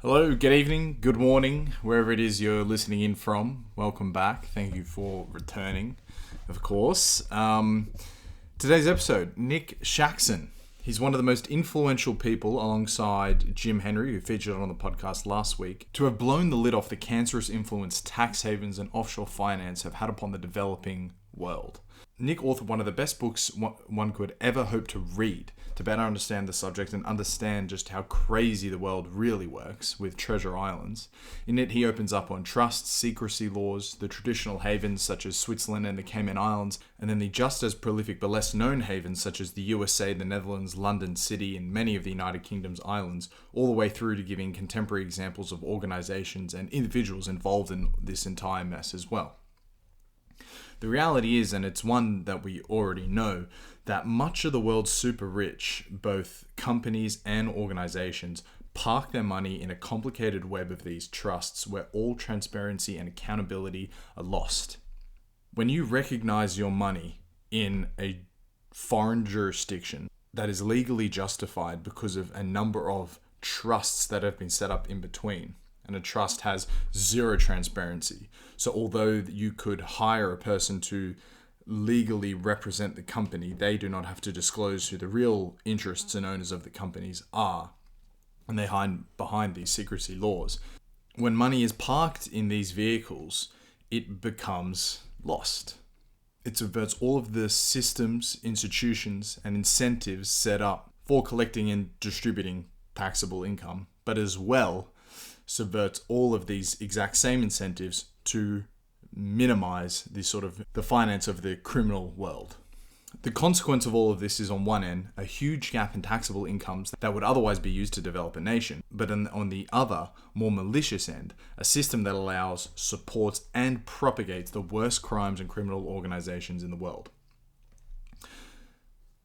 Hello, good evening, good morning, wherever it is you're listening in from. Welcome back. Thank you for returning, of course. Today's episode, Nick Shaxson. He's one of the most influential people alongside Jim Henry, who featured on the podcast last week, to have blown the lid off the cancerous influence tax havens and offshore finance have had upon the developing world. Nick authored one of the best books one could ever hope to read to better understand the subject and understand just how crazy the world really works with treasure islands. In it, he opens up on trusts, secrecy laws, the traditional havens such as Switzerland and the Cayman Islands, and then the just as prolific but less known havens such as the USA, the Netherlands, London City, and many of the United Kingdom's islands, all the way through to giving contemporary examples of organizations and individuals involved in this entire mess as well. The reality is, and it's one that we already know, that much of the world's super rich, both companies and organizations, park their money in a complicated web of these trusts where all transparency and accountability are lost. When you recognize your money in a foreign jurisdiction that is legally justified because of a number of trusts that have been set up in between, and a trust has zero transparency. So although you could hire a person to legally represent the company, they do not have to disclose who the real interests and owners of the companies are. And they hide behind these secrecy laws. When money is parked in these vehicles, it becomes lost. It subverts all of the systems, institutions, and incentives set up for collecting and distributing taxable income, but as well subverts all of these exact same incentives to minimize the finance of the criminal world. The consequence of all of this is, on one end, a huge gap in taxable incomes that would otherwise be used to develop a nation, but on the other, more malicious end, a system that allows, supports, and propagates the worst crimes and criminal organizations in the world.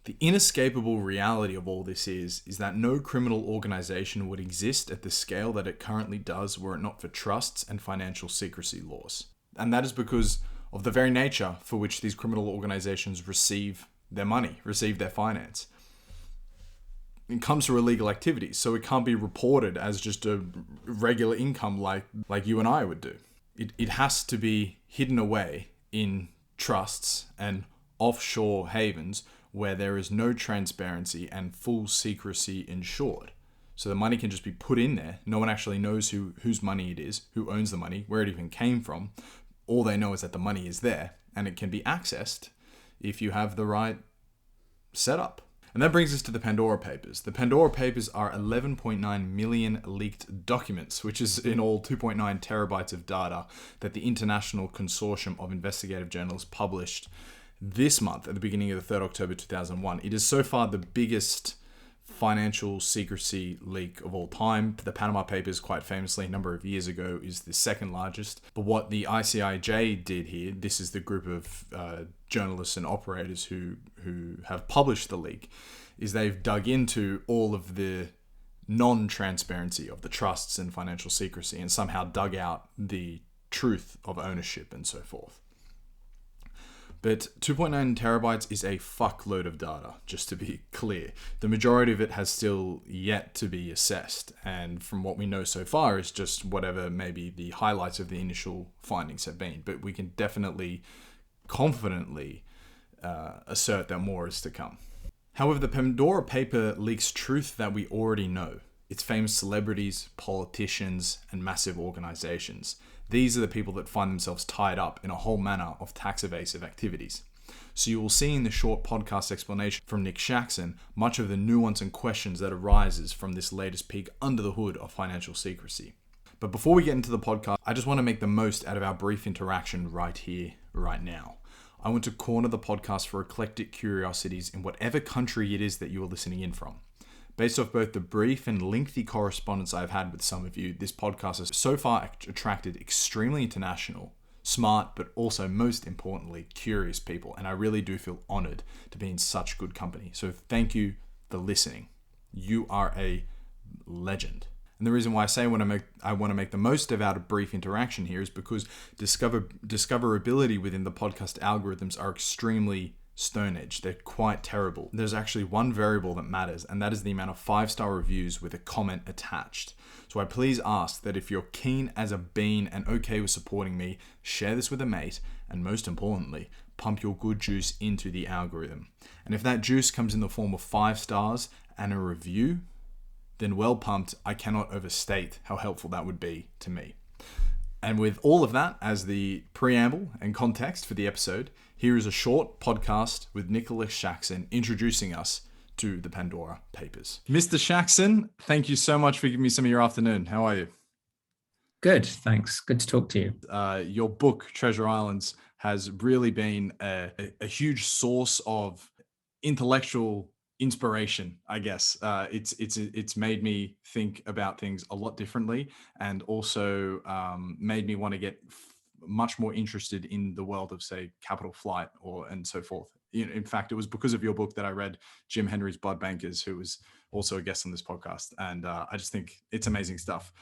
The inescapable reality of all this is that no criminal organization would exist at the scale that it currently does were it not for trusts and financial secrecy laws. And that is because of the very nature for which these criminal organizations receive their money, receive their finance. It comes through illegal activities, so it can't be reported as just a regular income like you and I would do. It has to be hidden away in trusts and offshore havens where there is no transparency and full secrecy ensured. So the money can just be put in there. No one actually knows whose money it is, who owns the money, where it even came from. All they know is that the money is there and it can be accessed if you have the right setup. And that brings us to the Pandora Papers. The Pandora Papers are 11.9 million leaked documents, which is in all 2.9 terabytes of data that the International Consortium of Investigative Journalists published this month at the beginning of the 3rd October 2001. It is so far the biggest financial secrecy leak of all time. The Panama Papers, quite famously, a number of years ago, is the second largest. But what the ICIJ did here, this is the group of journalists and operators who have published the leak, is they've dug into all of the non-transparency of the trusts and financial secrecy and somehow dug out the truth of ownership and so forth. But 2.9 terabytes is a fuckload of data, just to be clear. The majority of it has still yet to be assessed, and from what we know so far is just whatever maybe the highlights of the initial findings have been. But we can definitely, confidently assert that more is to come. However, the Pandora paper leaks truth that we already know. It's famous celebrities, politicians, and massive organizations. These are the people that find themselves tied up in a whole manner of tax evasive activities. So you will see in the short podcast explanation from Nick Shaxson much of the nuance and questions that arises from this latest peek under the hood of financial secrecy. But before we get into the podcast, I just want to make the most out of our brief interaction right here, right now. I want to corner the podcast for eclectic curiosities in whatever country it is that you are listening in from. Based off both the brief and lengthy correspondence I've had with some of you, this podcast has so far attracted extremely international, smart, but also most importantly, curious people. And I really do feel honored to be in such good company. So thank you for listening. You are a legend. And the reason why I say I want to make the most of our brief interaction here is because discoverability within the podcast algorithms are extremely Stone Age. They're quite terrible. There's actually one variable that matters, and that is the amount of 5-star reviews with a comment attached. So I please ask that if you're keen as a bean and okay with supporting me, share this with a mate, and most importantly, pump your good juice into the algorithm. And if that juice comes in the form of 5 stars and a review, then well pumped, I cannot overstate how helpful that would be to me. And with all of that as the preamble and context for the episode, here is a short podcast with Nicholas Shaxson introducing us to the Pandora Papers. Mr. Shaxson, thank you so much for giving me some of your afternoon. How are you? Good, thanks. Good to talk to you. Your book, Treasure Islands, has really been a huge source of intellectual inspiration, I guess. It's made me think about things a lot differently, and also made me want to get much more interested in the world of, say, capital flight and so forth. In fact, it was because of your book that I read Jim Henry's Blood Bankers, who was also a guest on this podcast, and I just think it's amazing stuff.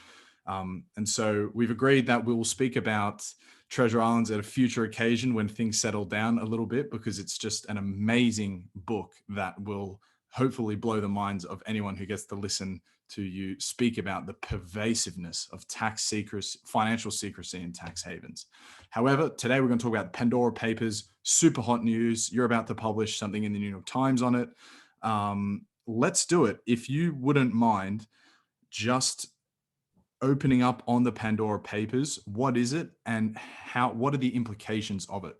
And so we've agreed that we will speak about Treasure Islands at a future occasion when things settle down a little bit, because it's just an amazing book that will hopefully blow the minds of anyone who gets to listen to you speak about the pervasiveness of tax secrecy, financial secrecy in tax havens. However, today we're going to talk about Pandora Papers, super hot news. You're about to publish something in the New York Times on it. Let's do it. If you wouldn't mind just opening up on the Pandora Papers, what is it and what are the implications of it?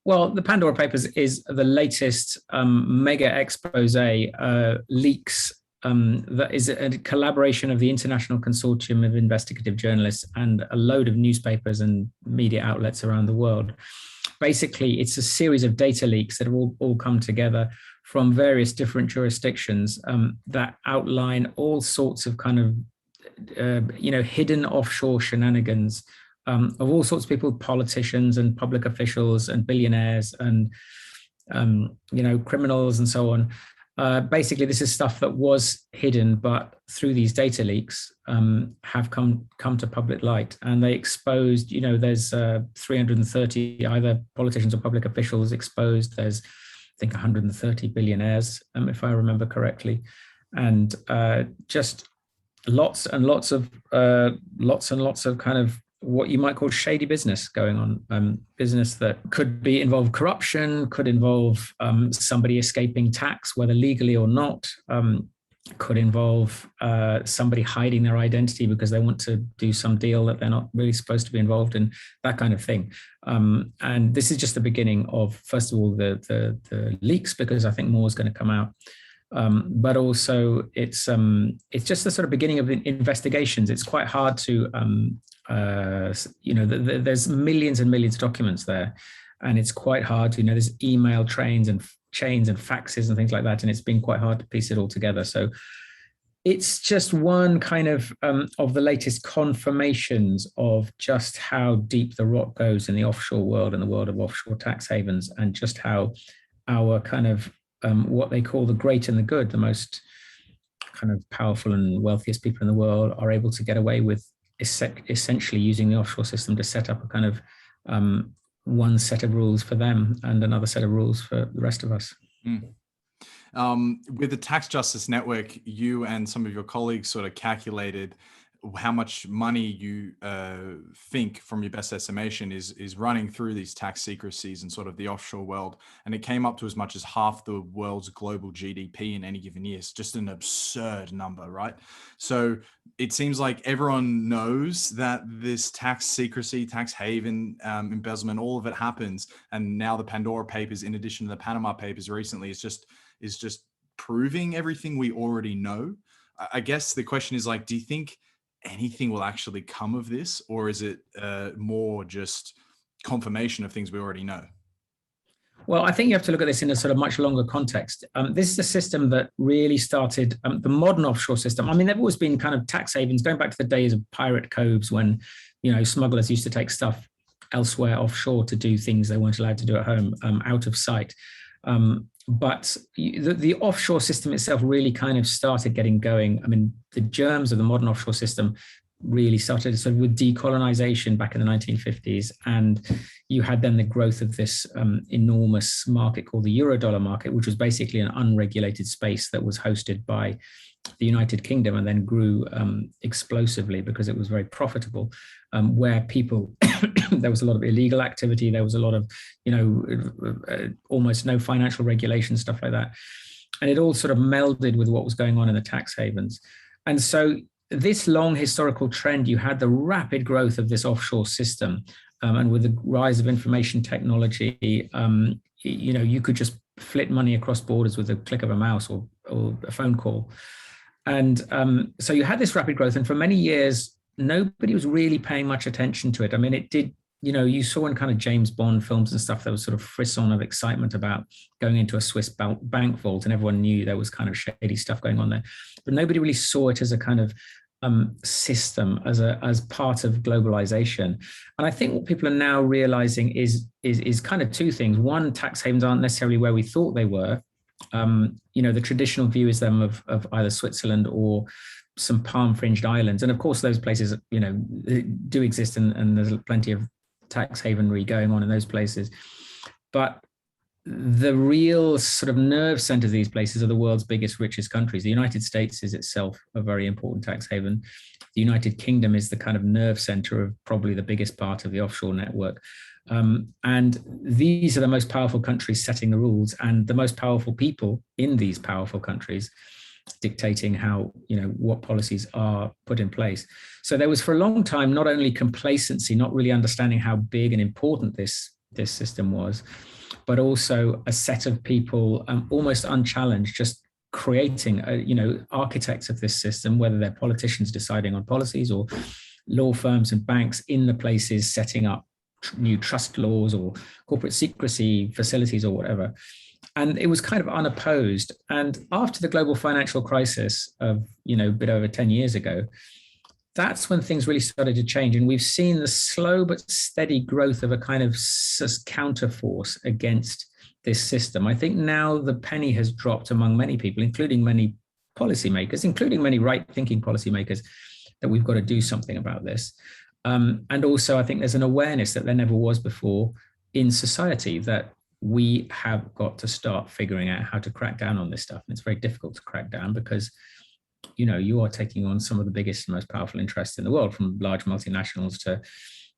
Well, the Pandora Papers is the latest mega expose leaks that is a collaboration of the International Consortium of Investigative Journalists and a load of newspapers and media outlets around the world. Basically, it's a series of data leaks that have all come together from various different jurisdictions that outline all sorts of kind of hidden offshore shenanigans of all sorts of people, politicians and public officials and billionaires and criminals and so on. Basically, this is stuff that was hidden, but through these data leaks have come to public light, and they exposed. There's 330 either politicians or public officials exposed. There's, I think, 130 billionaires, if I remember correctly, and just lots and lots of kind of what you might call shady business going on, business that could involve corruption, could involve somebody escaping tax, whether legally or not, could involve somebody hiding their identity because they want to do some deal that they're not really supposed to be involved in, that kind of thing. And this is just the beginning of, first of all, the leaks, because I think more is going to come out. But also it's just the sort of beginning of investigations. It's quite hard to, there's millions and millions of documents there, and it's quite hard to, there's email chains and faxes and things like that, and it's been quite hard to piece it all together. So it's just one kind of the latest confirmations of just how deep the rot goes in the offshore world and the world of offshore tax havens, and just how our kind of what they call the great and the good, the most kind of powerful and wealthiest people in the world, are able to get away with essentially using the offshore system to set up a kind of one set of rules for them and another set of rules for the rest of us. With the Tax Justice Network, you and some of your colleagues sort of calculated how much money you think, from your best estimation, is running through these tax secrecies and sort of the offshore world. And it came up to as much as half the world's global GDP in any given year. It's just an absurd number, right? So it seems like everyone knows that this tax secrecy, tax haven, embezzlement, all of it happens. And now the Pandora Papers, in addition to the Panama Papers recently, is just proving everything we already know. I guess the question is, like, do you think anything will actually come of this, or is it more just confirmation of things we already know? Well, I think you have to look at this in a sort of much longer context. This is a system that really started the modern offshore system. I mean, there've always been kind of tax havens going back to the days of pirate coves, when smugglers used to take stuff elsewhere offshore to do things they weren't allowed to do at home, out of sight. But the offshore system itself really kind of started getting going. I mean, the germs of the modern offshore system really started sort of with decolonization back in the 1950s. And you had then the growth of this enormous market called the Eurodollar market, which was basically an unregulated space that was hosted by the United Kingdom and then grew explosively because it was very profitable, where people, there was a lot of illegal activity, there was a lot of, almost no financial regulation, stuff like that. And it all sort of melded with what was going on in the tax havens. And so this long historical trend, you had the rapid growth of this offshore system, and with the rise of information technology, you could just flit money across borders with a click of a mouse or a phone call. And so you had this rapid growth, and for many years, nobody was really paying much attention to it. I mean, it did, you saw in kind of James Bond films and stuff, there was sort of frisson of excitement about going into a Swiss bank vault, and everyone knew there was kind of shady stuff going on there. But nobody really saw it as a kind of system, as part of globalization. And I think what people are now realizing is kind of two things. One, tax havens aren't necessarily where we thought they were. The traditional view is them of either Switzerland or some palm-fringed islands. And of course, those places, do exist, and there's plenty of tax havenry going on in those places. But the real sort of nerve centers of these places are the world's biggest, richest countries. The United States is itself a very important tax haven. The United Kingdom is the kind of nerve center of probably the biggest part of the offshore network. And these are the most powerful countries setting the rules, and the most powerful people in these powerful countries dictating how, what policies are put in place. So there was for a long time not only complacency, not really understanding how big and important this system was, but also a set of people almost unchallenged, just creating, architects of this system, whether they're politicians deciding on policies or law firms and banks in the places setting up new trust laws or corporate secrecy facilities or whatever. And it was kind of unopposed. And after the global financial crisis of, a bit over 10 years ago, that's when things really started to change. And we've seen the slow but steady growth of a kind of counterforce against this system. I think now the penny has dropped among many people, including many policymakers, including many right-thinking policymakers, that we've got to do something about this. And also, I think there's an awareness that there never was before in society that we have got to start figuring out how to crack down on this stuff. And it's very difficult to crack down because you are taking on some of the biggest and most powerful interests in the world, from large multinationals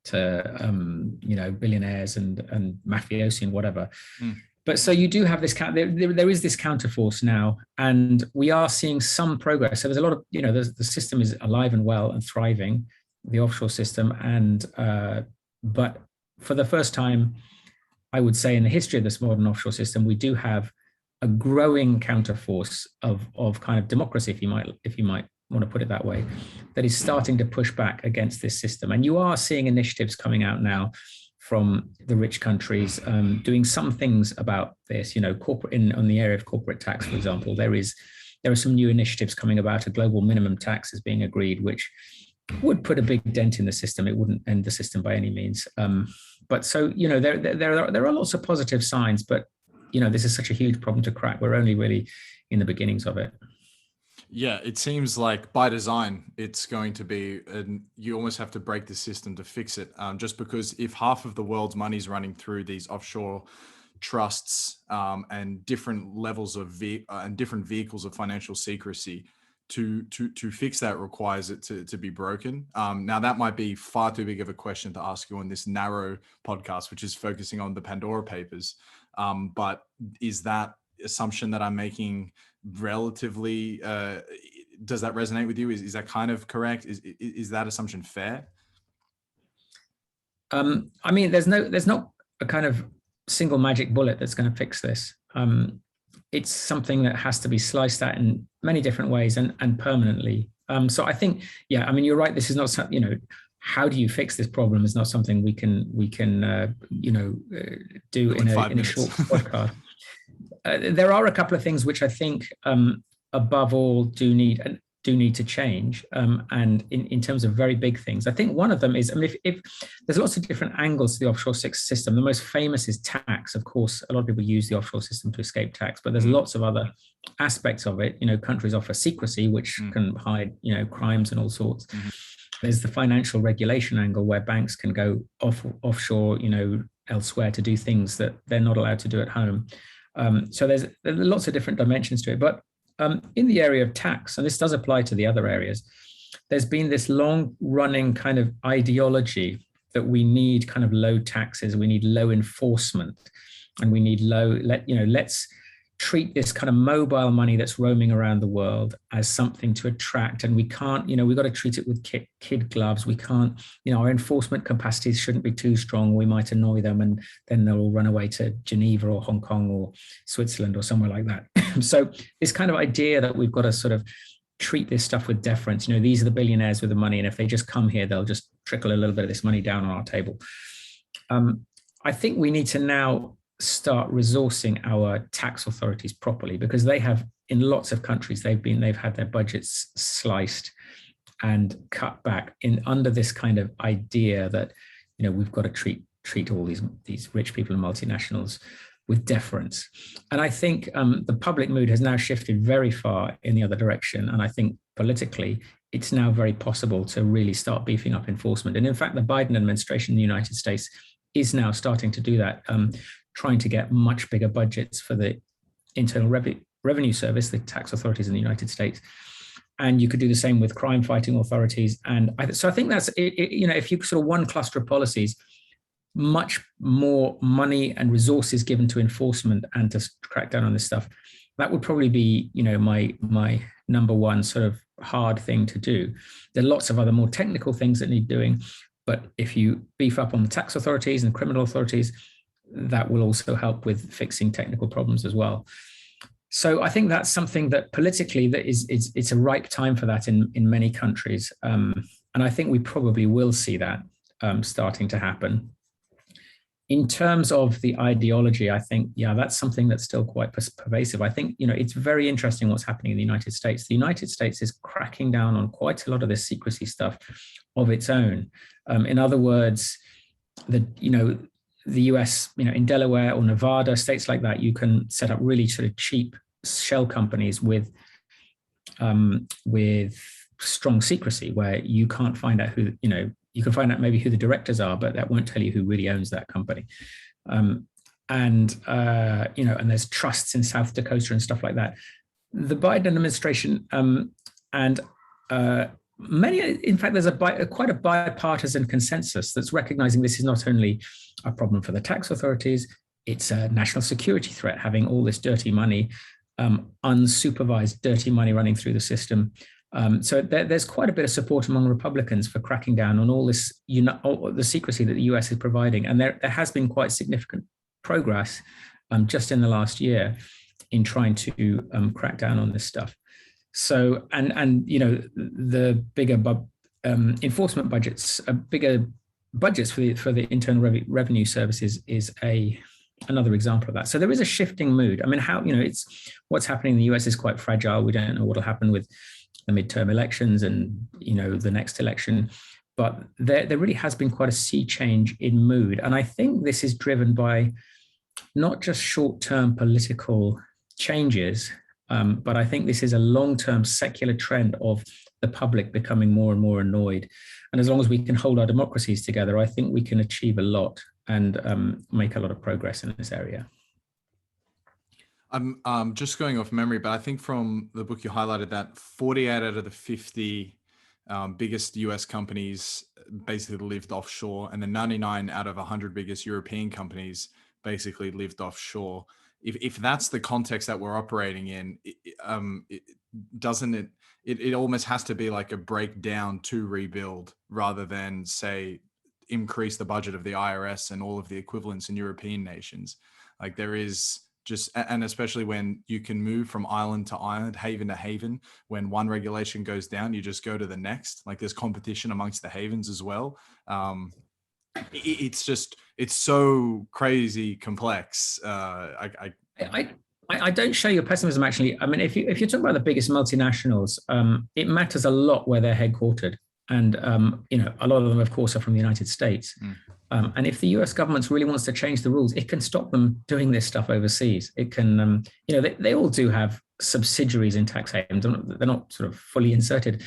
to billionaires and mafiosi and whatever. But so you do have this, there is this counterforce now, and we are seeing some progress. So there's a lot of, the system is alive and well and thriving, the offshore system. And, but for the first time, I would say in the history of this modern offshore system, we do have a growing counterforce of kind of democracy, if you might want to put it that way, that is starting to push back against this system. And you are seeing initiatives coming out now from the rich countries doing some things about this. Corporate on the area of corporate tax, for example, there are some new initiatives coming about. A global minimum tax is being agreed, which would put a big dent in the system. It wouldn't end the system by any means. But so, there are lots of positive signs, but this is such a huge problem to crack. We're only really in the beginnings of it. Yeah, it seems like by design, it's going to be, and you almost have to break the system to fix it. Just because if half of the world's money is running through these offshore trusts and different levels of and different vehicles of financial secrecy, to fix that requires it to be broken. Now, that might be far too big of a question to ask you on this narrow podcast, which is focusing on the Pandora Papers. But is that assumption that I'm making relatively, does that resonate with you? Is that kind of correct? Is that assumption fair? I mean, there's not a kind of single magic bullet that's going to fix this. It's something that has to be sliced out in many different ways and permanently. So I think, you're right. This is not something, how do you fix this problem is not something we can do in a short podcast. There are a couple of things which I think, above all, do need to change. And in terms of very big things, I think one of them is, if there's lots of different angles to the offshore system. The most famous is tax. Of course, a lot of people use the offshore system to escape tax, but there's lots of other aspects of it. Countries offer secrecy, which can hide, crimes and all sorts. There's the financial regulation angle where banks can go offshore, elsewhere to do things that they're not allowed to do at home. So there's lots of different dimensions to it. But in the area of tax, and this does apply to the other areas, there's been this long running kind of ideology that we need kind of low taxes, we need low enforcement, and we need let's treat this kind of mobile money that's roaming around the world as something to attract. And we can't, we've got to treat it with kid gloves. We can't, our enforcement capacities shouldn't be too strong. We might annoy them and then they'll all run away to Geneva or Hong Kong or Switzerland or somewhere like that. So this kind of idea that we've got to sort of treat this stuff with deference, these are the billionaires with the money. And if they just come here, they'll just trickle a little bit of this money down on our table. I think we need to now start resourcing our tax authorities properly, because they have, in lots of countries, they've had their budgets sliced and cut back under this kind of idea that we've got to treat all these rich people and multinationals with deference. And I think the public mood has now shifted very far in the other direction. And I think politically, it's now very possible to really start beefing up enforcement. And in fact, the Biden administration in the United States is now starting to do that, trying to get much bigger budgets for the Internal Revenue Service, the tax authorities in the United States. And you could do the same with crime fighting authorities. And so I think that's, if you sort of one cluster of policies, much more money and resources given to enforcement and to crack down on this stuff, that would probably be, my number one sort of hard thing to do. There are lots of other more technical things that need doing, but if you beef up on the tax authorities and criminal authorities, that will also help with fixing technical problems as well. So I think that's something that politically it's a ripe time for that in many countries. And I think we probably will see that starting to happen. In terms of the ideology, I think, that's something that's still quite pervasive. I think, it's very interesting what's happening in the United States. The United States is cracking down on quite a lot of this secrecy stuff of its own. In other words, the US, in Delaware or Nevada, states like that, you can set up really sort of cheap shell companies with strong secrecy, where you can't find out who, you can find out maybe who the directors are, but that won't tell you who really owns that company. And there's trusts in South Dakota and stuff like that. The Biden administration and many, in fact, there's quite a bipartisan consensus that's recognizing this is not only a problem for the tax authorities, it's a national security threat, having all this dirty money, unsupervised dirty money running through the system. So there's quite a bit of support among Republicans for cracking down on all this, all the secrecy that the US is providing. And there has been quite significant progress just in the last year in trying to crack down on this stuff. So, and the bigger enforcement budgets, bigger budgets for the Internal Revenue Services is another example of that. So there is a shifting mood. I mean, it's what's happening in the US is quite fragile. We don't know what will happen with the midterm elections and the next election, but there really has been quite a sea change in mood. And I think this is driven by not just short-term political changes, but I think this is a long-term secular trend of the public becoming more and more annoyed. And as long as we can hold our democracies together, I think we can achieve a lot and make a lot of progress in this area. I'm just going off memory, but I think from the book you highlighted that 48 out of the 50 biggest US companies basically lived offshore, and the 99 out of 100 biggest European companies basically lived offshore. If that's the context that we're operating in, it almost has to be like a breakdown to rebuild, rather than say increase the budget of the IRS and all of the equivalents in European nations. Like there is just, and especially when you can move from island to island, haven to haven, when one regulation goes down, you just go to the next. Like there's competition amongst the havens as well. It's so crazy complex. I don't share your pessimism, actually. I mean, if you talk about the biggest multinationals, it matters a lot where they're headquartered. And, a lot of them, of course, are from the United States. And if the US government really wants to change the rules, it can stop them doing this stuff overseas. It can, they all do have subsidiaries in tax havens. They're not sort of fully inserted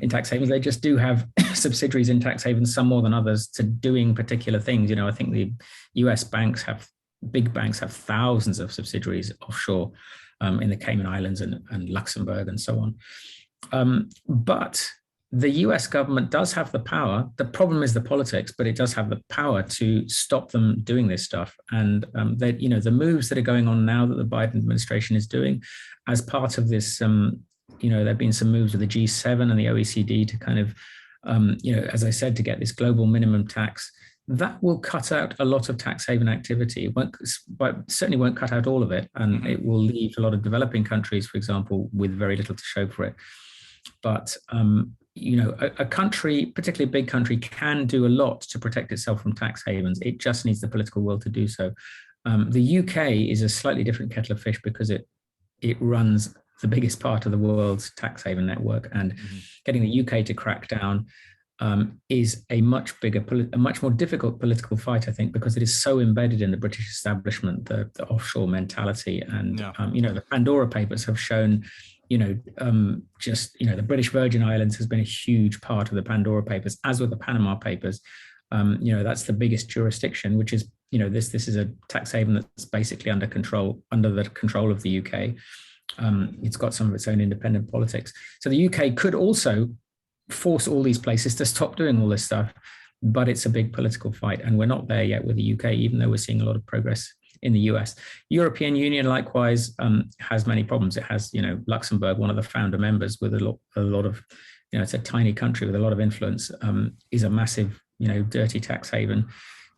in tax havens. They just do have subsidiaries in tax havens, some more than others, to doing particular things. I think the US big banks have thousands of subsidiaries offshore in the Cayman Islands and Luxembourg and so on. But the US government does have the power. The problem is the politics, but it does have the power to stop them doing this stuff. And the moves that are going on now that the Biden administration is doing as part of this, there have been some moves with the G7 and the OECD to kind of, as I said, to get this global minimum tax. That will cut out a lot of tax haven activity. But certainly won't cut out all of it. And it will leave a lot of developing countries, for example, with very little to show for it. But a country, particularly a big country, can do a lot to protect itself from tax havens. It just needs the political will to do so. The UK is a slightly different kettle of fish because it runs the biggest part of the world's tax haven network, and getting the UK to crack down is a much more difficult political fight, I think, because it is so embedded in the British establishment, the offshore mentality, and the Pandora Papers have shown. The British Virgin Islands has been a huge part of the Pandora Papers, as with the Panama Papers. That's the biggest jurisdiction, which is, this is a tax haven that's basically under the control of the UK. It's got some of its own independent politics. So the UK could also force all these places to stop doing all this stuff, but it's a big political fight, and we're not there yet with the UK, even though we're seeing a lot of progress in the US. European Union likewise has many problems. It has, Luxembourg, one of the founder members, with a lot of, it's a tiny country with a lot of influence, is a massive, dirty tax haven,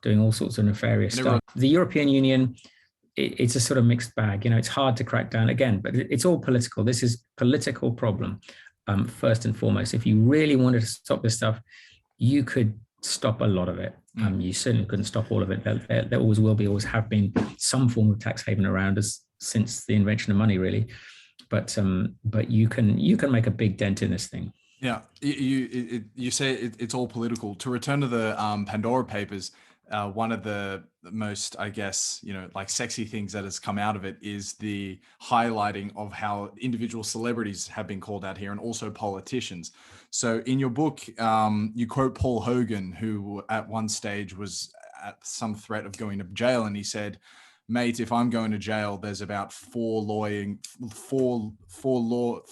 doing all sorts of nefarious stuff. The European Union, it's a sort of mixed bag. It's hard to crack down again, but it's all political. This is a political problem, first and foremost. If you really wanted to stop this stuff, you could stop a lot of it. You certainly couldn't stop all of it. There always will be, always have been some form of tax haven around us since the invention of money, really. But you can make a big dent in this thing. Yeah, you say it's all political. To return to the Pandora Papers, one of the most, I guess, sexy things that has come out of it is the highlighting of how individual celebrities have been called out here, and also politicians. So in your book, you quote Paul Hogan, who at one stage was at some threat of going to jail, and he said, "Mate, if I'm going to jail, there's about four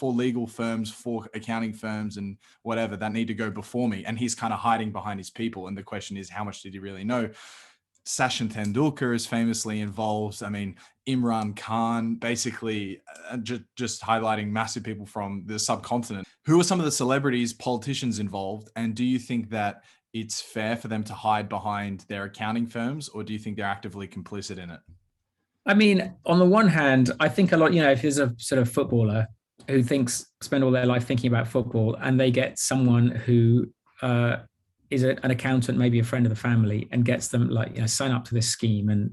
legal firms, 4 accounting firms, and whatever that need to go before me." And he's kind of hiding behind his people. And the question is, how much did he really know? Sachin Tendulkar is famously involved. I mean, Imran Khan, basically just highlighting massive people from the subcontinent. Who are some of the celebrities, politicians involved? And do you think that it's fair for them to hide behind their accounting firms, or do you think they're actively complicit in it? I mean, on the one hand, I think a lot, if there's a sort of footballer who spend all their life thinking about football, and they get someone who is an accountant, maybe a friend of the family, and gets them sign up to this scheme, and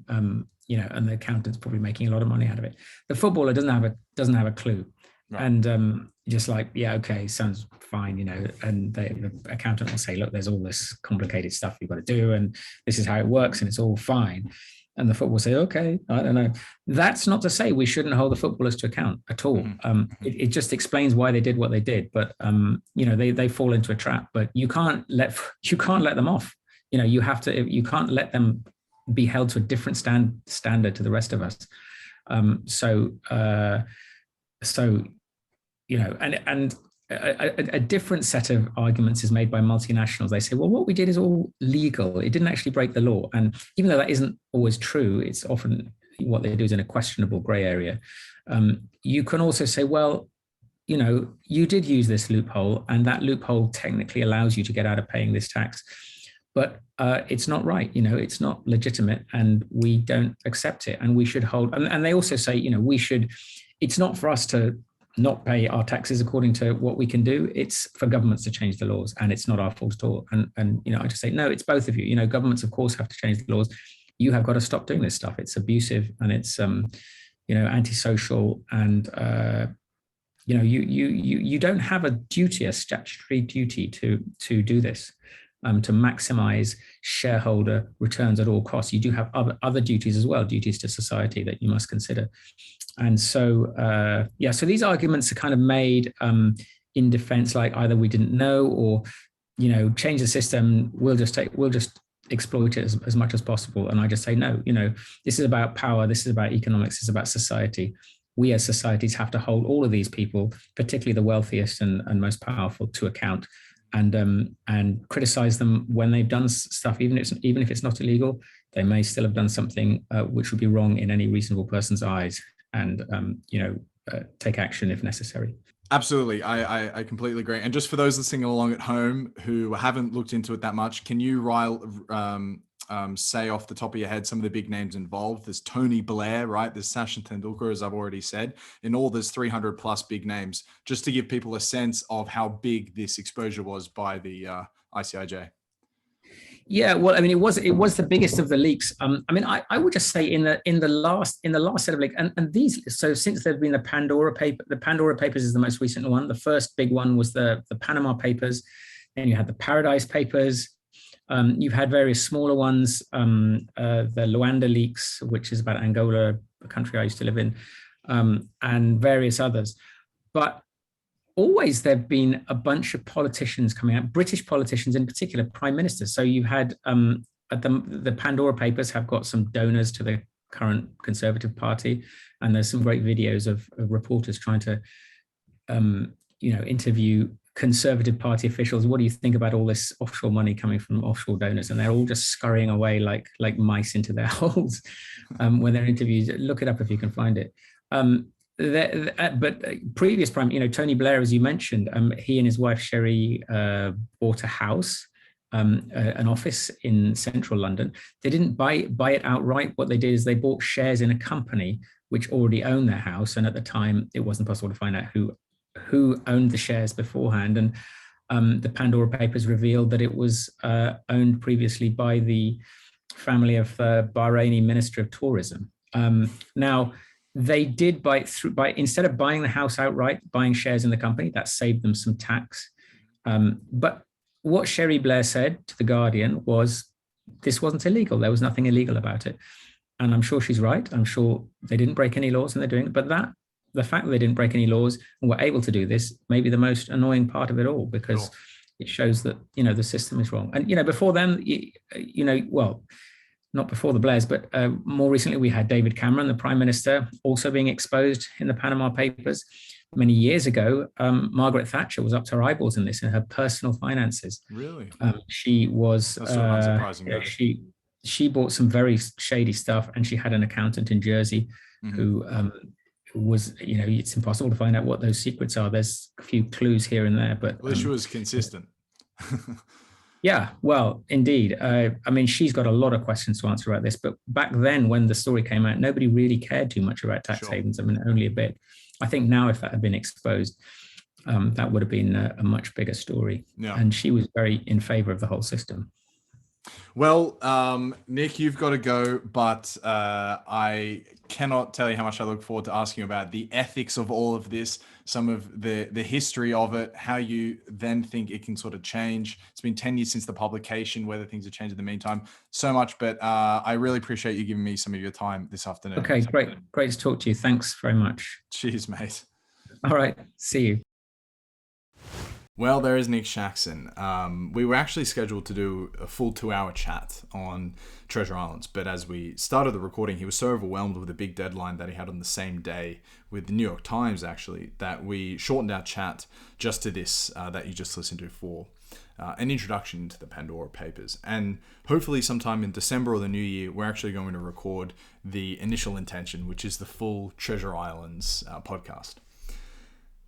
and the accountant's probably making a lot of money out of it. The footballer doesn't have a clue. Right. And just yeah, okay, sounds fine, and the accountant will say, look, there's all this complicated stuff you've got to do, and this is how it works, and it's all fine. And the football say, okay, I don't know. That's not to say we shouldn't hold the footballers to account at all. It just explains why they did what they did. But they fall into a trap. But you can't let them off. You can't let them be held to a different standard to the rest of us. A different set of arguments is made by multinationals. They say, well, what we did is all legal. It didn't actually break the law. And even though that isn't always true, it's often what they do is in a questionable gray area. You can also say, well, you did use this loophole, and that loophole technically allows you to get out of paying this tax. But it's not right. It's not legitimate, and we don't accept it. And we should hold. And they also say, it's not for us to not pay our taxes according to what we can do. It's for governments to change the laws, and it's not our fault at all. And I just say, no, it's both of you. Governments, of course, have to change the laws. You have got to stop doing this stuff. It's abusive, and it's antisocial, and you don't have a duty, a statutory duty to do this. to maximize shareholder returns at all costs. You do have other duties as well, duties to society that you must consider. And so, so these arguments are kind of made in defense, like either we didn't know, or, change the system, we'll just exploit it as much as possible. And I just say, no, this is about power, this is about economics, this is about society. We as societies have to hold all of these people, particularly the wealthiest and most powerful, to account, and criticize them when they've done stuff, even if it's not illegal. They may still have done something which would be wrong in any reasonable person's eyes, and take action if necessary. Absolutely. I completely agree. And just for those listening along at home who haven't looked into it that much, can you, say off the top of your head some of the big names involved? There's Tony Blair, right? There's Sachin Tendulkar, as I've already said. In all, there's 300 plus big names, just to give people a sense of how big this exposure was by the ICIJ. Yeah, well, I mean, it was the biggest of the leaks. I would just say in the last set of leaks, and these. So since there've been the Pandora Papers is the most recent one. The first big one was the Panama Papers. Then you had the Paradise Papers. You've had various smaller ones. The Luanda leaks, which is about Angola, a country I used to live in, and various others. But always there've been a bunch of politicians coming out, British politicians in particular, prime ministers. So you had the Pandora Papers have got some donors to the current Conservative Party, and there's some great videos of reporters trying to interview Conservative Party officials. What do you think about all this offshore money coming from offshore donors? And they're all just scurrying away like mice into their holes when they're interviewed. Look it up if you can find it. But previous prime, Tony Blair, as you mentioned, he and his wife Sherry bought a house, an office in central London. They didn't buy it outright. What they did is they bought shares in a company which already owned their house, and at the time it wasn't possible to find out who owned the shares beforehand. And the Pandora Papers revealed that it was owned previously by the family of the Bahraini Minister of Tourism. Now, they did buy instead of buying the house outright, buying shares in the company. That saved them some tax. But what Sherry Blair said to The Guardian was, this wasn't illegal. There was nothing illegal about it. And I'm sure she's right. I'm sure they didn't break any laws and they're doing it. But the fact that they didn't break any laws and were able to do this may be the most annoying part of it all, because it shows that, the system is wrong. And, before them, not before the Blairs, but more recently we had David Cameron, the Prime Minister, also being exposed in the Panama Papers. Many years ago, Margaret Thatcher was up to her eyeballs in this, in her personal finances. Really? She was. That's sort of unsurprising. She bought some very shady stuff, and she had an accountant in Jersey who was, it's impossible to find out what those secrets are. There's a few clues here and there, but. Well, she was consistent. Yeah, well, indeed. She's got a lot of questions to answer about this, but back then when the story came out, nobody really cared too much about tax havens. Only a bit. I think now if that had been exposed, that would have been a much bigger story. Yeah. And she was very in favor of the whole system. Well, Nick, you've got to go, but I cannot tell you how much I look forward to asking about the ethics of all of this, some of the history of it, how you then think it can sort of change. It's been 10 years since the publication, whether things have changed in the meantime, so much, but I really appreciate you giving me some of your time this afternoon. Okay, great to talk to you. Thanks very much. Cheers, mate. All right, see you. Well, there is Nick Shaxson. We were actually scheduled to do a full 2-hour chat on Treasure Islands, but as we started the recording, he was so overwhelmed with a big deadline that he had on the same day with the New York Times, actually, that we shortened our chat just to this that you just listened to for an introduction to the Pandora Papers. And hopefully sometime in December or the new year, we're actually going to record the initial intention, which is the full Treasure Islands podcast.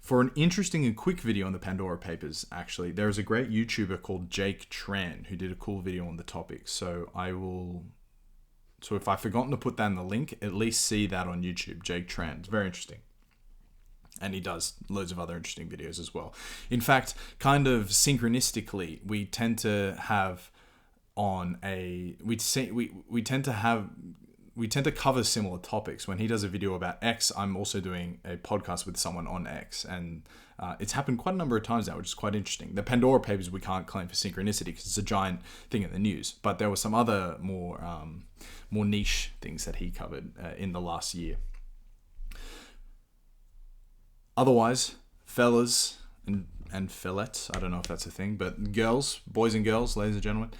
For an interesting and quick video on the Pandora Papers, actually, there is a great YouTuber called Jake Tran who did a cool video on the topic. So if I've forgotten to put that in the link, at least see that on YouTube, Jake Tran. It's very interesting. And he does loads of other interesting videos as well. In fact, kind of synchronistically, we tend to have we tend to cover similar topics. When he does a video about X, I'm also doing a podcast with someone on X, and it's happened quite a number of times now, which is quite interesting. The Pandora Papers we can't claim for synchronicity because it's a giant thing in the news, but there were some other more niche things that he covered in the last year. Otherwise, fellas and fillettes, I don't know if that's a thing, but girls, boys and girls, ladies and gentlemen,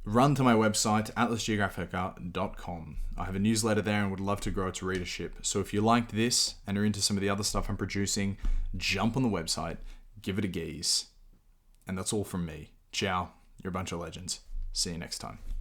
run to my website, atlasgeographica.com. I have a newsletter there and would love to grow its readership. So if you liked this and are into some of the other stuff I'm producing, jump on the website, give it a gaze. And that's all from me. Ciao. You're a bunch of legends. See you next time.